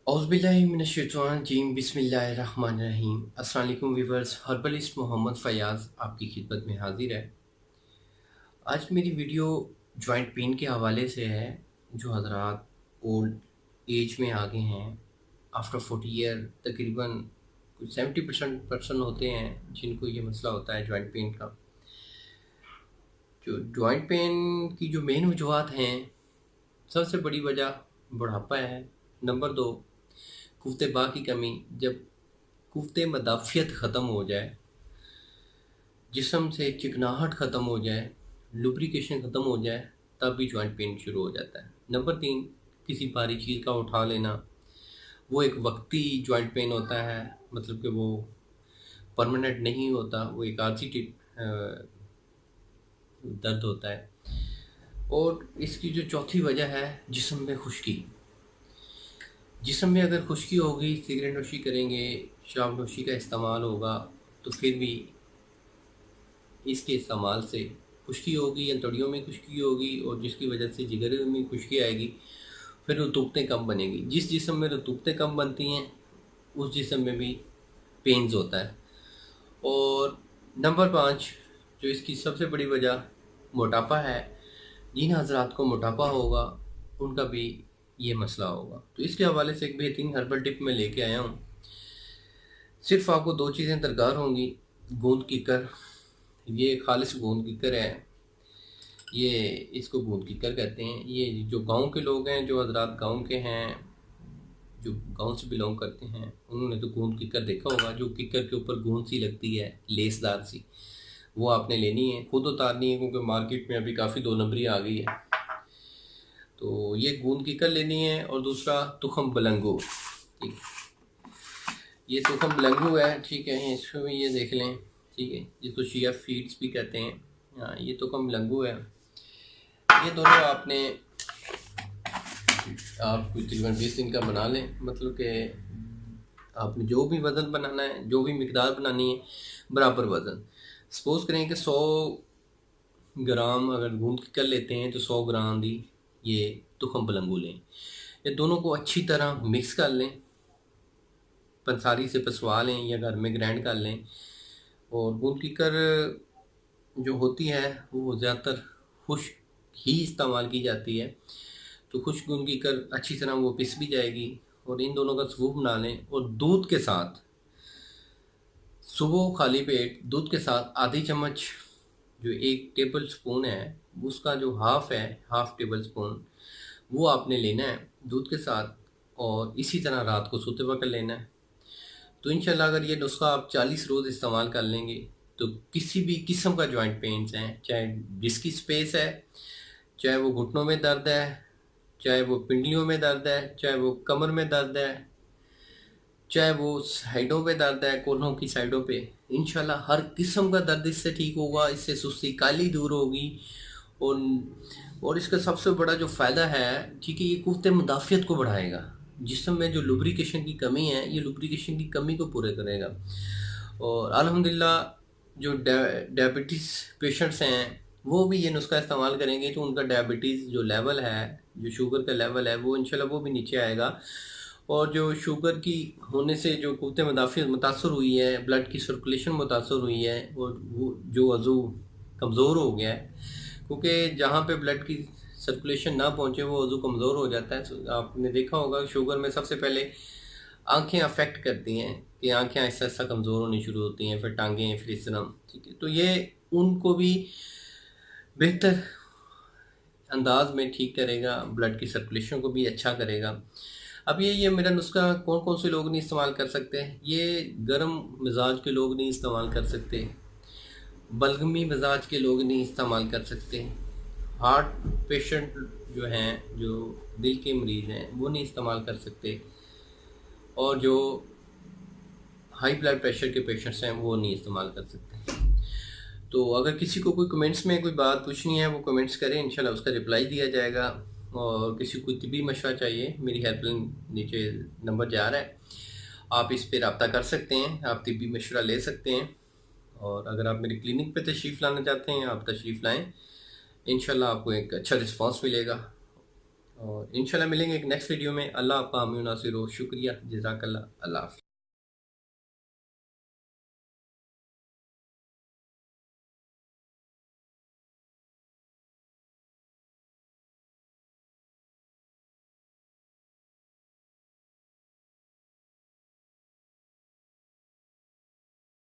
औज़ुबिल्लाहिमिनश्शैतानिर्रजीम बिस्मिल्लाहिर्रहमानिर्रहीम। अस्सलाम वालेकुम व्यूअर्स, हर्बलिस्ट मोहम्मद फ़याज़ आपकी खिदमत में हाज़िर है। आज मेरी वीडियो जॉइंट पेन के हवाले से है। जो हज़रात ओल्ड एज में आ गए हैं, आफ्टर 40 ईयर, तकरीबन कुछ 70% पर्सन होते हैं जिनको ये मसला होता है जॉइंट पेन का। जो जॉइंट पेन की जो मेन वजूहात हैं, सबसे बड़ी वजह बुढ़ापा है। नंबर 2, कुव्वत बा की कमी। जब कुव्वत मदाफ़ियत ख़त्म हो जाए, जिस्म से चिकनाहट ख़त्म हो जाए, लुब्रिकेशन ख़त्म हो जाए, तब भी जॉइंट पेन शुरू हो जाता है। नंबर 3, किसी भारी चीज़ का उठा लेना, वो एक वक्ती जॉइंट पेन होता है, मतलब कि वो परमानेंट नहीं होता, वो एक आर्जी दर्द होता है। और इसकी जो चौथी वजह है, जिस्म में खुश्की। जिस्म में अगर खुश्की होगी, सिगरेट नोशी करेंगे, शराब नोशी का इस्तेमाल होगा, तो फिर भी इसके इस्तेमाल से खुश्की होगी, अंतड़ियों में खुश्की होगी, और जिसकी वजह से जिगर में खुश्की आएगी। फिर रतूबतें कम बनेंगी। जिस जिस्म में रतूबतें कम बनती हैं, उस जिस्म में भी पेन्स होता है। और नंबर 5, जो इसकी सबसे बड़ी वजह मोटापा है। जिन हजरात को मोटापा होगा, उनका भी ये मसला होगा। तो इसके हवाले से एक बेहतरीन हर्बल टिप में लेके आया हूँ। सिर्फ आपको 2 चीज़ें दरकार होंगी। गूंद कीकर, ये खालिश गूंद कीकर है, ये इसको गूंद कीकर कहते हैं। ये जो गांव के लोग हैं, जो हजरात गांव के हैं, जो गांव से बिलोंग करते हैं, उन्होंने तो गूंद कीकर देखा होगा। जो कीकर के ऊपर गूंद सी लगती है, लेसदार सी, वो आपने लेनी है, खुद उतारनी है, क्योंकि मार्केट में अभी काफ़ी 2 नंबरी आ गई है। तो ये गूंद कीकर लेनी है। और दूसरा तुखम बलंगो, ठीक है, ये तुखम बलंगो है, ठीक है, इसको भी ये देख लें, ठीक है, जिसको शिया फीड्स भी कहते हैं। हाँ, ये तुखम बलंगो है। ये दोनों आप कोई तकरीबन 20 दिन का बना लें। मतलब कि आपने जो भी वज़न बनाना है, जो भी मिकदार बनानी है, बराबर वज़न। सपोज़ करें कि 100 ग्राम अगर गूंद के कर लेते हैं, तो 100 ग्राम दी ये तुखम बलंगो लें। ये दोनों को अच्छी तरह मिक्स कर लें, पंसारी से पसवा लें या घर में ग्राइंड कर लें। और गूंद की कर जो होती है, वो ज़्यादातर खुश्क ही इस्तेमाल की जाती है। तो खुश्क गूंद की कर अच्छी तरह वो पिस भी जाएगी। और इन दोनों का सूप बना लें, और दूध के साथ, सुबह खाली पेट दूध के साथ आधी चम्मच, जो 1 टेबल स्पून है, उसका जो हाफ़ है, हाफ़ टेबल स्पून, वो आपने लेना है दूध के साथ। और इसी तरह रात को सोते वक्त लेना है। तो इंशाल्लाह अगर ये नुस्खा आप 40 रोज़ इस्तेमाल कर लेंगे, तो किसी भी किस्म का जॉइंट पेन्स हैं, चाहे डिस्क स्पेस है, चाहे वो घुटनों में दर्द है, चाहे वो पिंडलियों में दर्द है, चाहे वो कमर में दर्द है, चाहे वो साइडों पे दर्द है, कोल्हों की साइडों पे, इंशाल्लाह हर किस्म का दर्द इससे ठीक होगा। इससे सुस्ती काली दूर होगी। और इसका सबसे बड़ा जो फ़ायदा है, ठीक है, ये कुव्वत मुदाफ़ियत को बढ़ाएगा। जिस्म में जो लुब्रिकेशन की कमी है, ये लुब्रिकेशन की कमी को पूरा करेगा। और अल्हम्दुलिल्लाह जो डायबिटीज़ पेशेंट्स हैं, वो भी ये नुस्खा इस्तेमाल करेंगे, तो उनका डायबिटीज़ जो लेवल है, जो शुगर का लेवल है, वो इंशाल्लाह वो भी नीचे आएगा। और जो शुगर की होने से जो कुव्वत मुदाफ़ियत मुतासर हुई है, ब्लड की सर्कुलेशन मुतासर हुई है, और वो जो अज़ू कमज़ोर हो गया है, क्योंकि जहाँ पे ब्लड की सर्कुलेशन ना पहुँचे, वो अज़ू कमज़ोर हो जाता है। तो आपने देखा होगा शुगर में सबसे पहले आँखें अफेक्ट करती हैं, कि आँखें आहिस्ता आहिस्ता कमज़ोर होनी शुरू होती हैं, फिर टांगें, फिर इस तरह, ठीक है। तो ये उनको भी बेहतर अंदाज में ठीक करेगा, ब्लड की सर्कुलेशन को भी अच्छा करेगा। अब ये मेरा नुस्खा कौन कौन से लोग नहीं इस्तेमाल कर सकते हैं? ये गर्म मिजाज के लोग नहीं इस्तेमाल कर सकते, बलगमी मिजाज के लोग नहीं इस्तेमाल कर सकते, हार्ट पेशेंट जो हैं, जो दिल के मरीज़ हैं, वो नहीं इस्तेमाल कर सकते, और जो हाई ब्लड प्रेशर के पेशेंट्स हैं, वो नहीं इस्तेमाल कर सकते। तो अगर किसी को कोई कमेंट्स में कोई बात पूछनी है, वो कमेंट्स करें, इंशाल्लाह उसका रिप्लाई दिया जाएगा। और किसी को तिब्बी मशवरा चाहिए, मेरी हेल्पलाइन नीचे नंबर जा रहा है, आप इस पे रब्ता कर सकते हैं, आप तिब्बी मशवरा ले सकते हैं। और अगर आप मेरे क्लिनिक पे तशरीफ़ लाना चाहते हैं, आप तशरीफ़ लाएँ, इंशाल्लाह आपको एक अच्छा रिस्पांस मिलेगा। اور انشاءاللہ ملیں گے ایک نیکسٹ ویڈیو میں. اللہ آپ کا حامی و ناصر ہو. شکریہ. جزاک اللہ. اللہ حافظ.